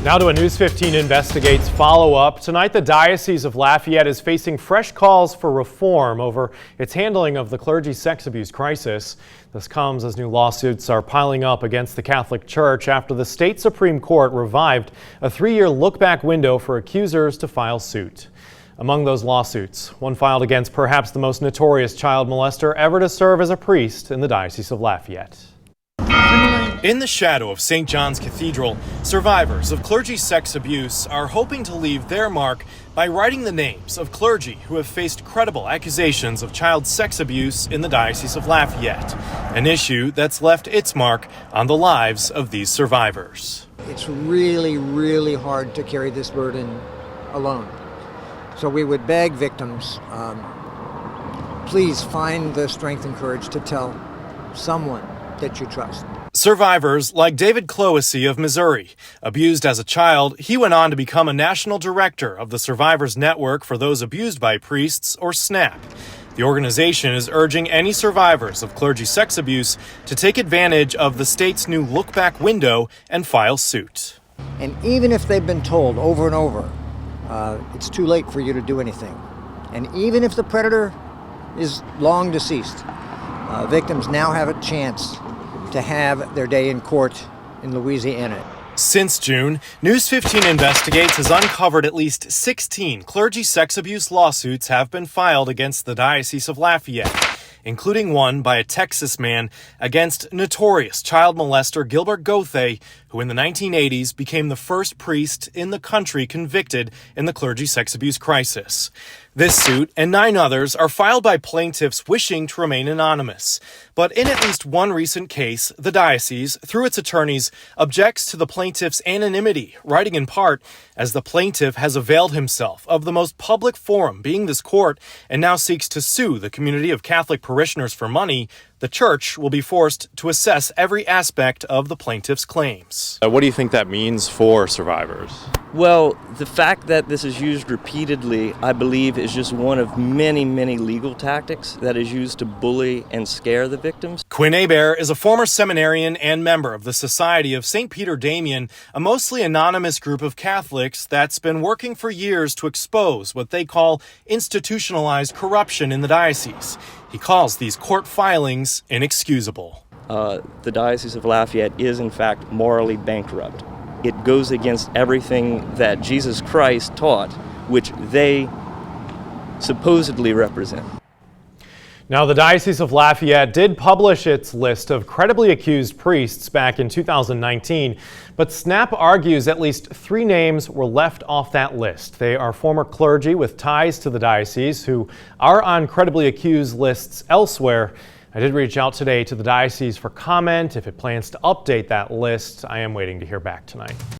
Now to a News 15 Investigates follow-up. Tonight, the Diocese of Lafayette is facing fresh calls for reform over its handling of the clergy sex abuse crisis. This comes as new lawsuits are piling up against the Catholic Church after the state Supreme Court revived a 3-year look-back window for accusers to file suit. Among those lawsuits, one filed against perhaps the most notorious child molester ever to serve as a priest in the Diocese of Lafayette. In the shadow of St. John's Cathedral, survivors of clergy sex abuse are hoping to leave their mark by writing the names of clergy who have faced credible accusations of child sex abuse in the Diocese of Lafayette, an issue that's left its mark on the lives of these survivors. It's really, really hard to carry this burden alone. So we would beg victims, please find the strength and courage to tell someone that you trust. Survivors like David Cloesy of Missouri. Abused as a child, he went on to become a national director of the Survivors Network for Those Abused by Priests, or SNAP. The organization is urging any survivors of clergy sex abuse to take advantage of the state's new look-back window and file suit. And even if they've been told over and over, it's too late for you to do anything. And even if the predator is long deceased, victims now have a chance to have their day in court in Louisiana. Since June, News 15 Investigates has uncovered at least 16 clergy sex abuse lawsuits have been filed against the Diocese of Lafayette, including one by a Texas man against notorious child molester Gilbert Goethe, who in the 1980s became the first priest in the country convicted in the clergy sex abuse crisis. This suit and 9 others are filed by plaintiffs wishing to remain anonymous. But in at least one recent case, the diocese, through its attorneys, objects to the plaintiff's anonymity, writing in part, as the plaintiff has availed himself of the most public forum, being this court, and now seeks to sue the community of Catholic parishioners for money, the church will be forced to assess every aspect of the plaintiff's claims. What do you think that means for survivors? Well, the fact that this is used repeatedly, I believe, is just one of many, many legal tactics that is used to bully and scare the victims. Quinn Hebert is a former seminarian and member of the Society of St. Peter Damian, a mostly anonymous group of Catholics that's been working for years to expose what they call institutionalized corruption in the diocese. He calls these court filings inexcusable. The Diocese of Lafayette is, in fact, morally bankrupt. It goes against everything that Jesus Christ taught, which they supposedly represent. Now, the Diocese of Lafayette did publish its list of credibly accused priests back in 2019, but SNAP argues at least 3 names were left off that list. They are former clergy with ties to the diocese who are on credibly accused lists elsewhere. I did reach out today to the diocese for comment if it plans to update that list. I am waiting to hear back tonight.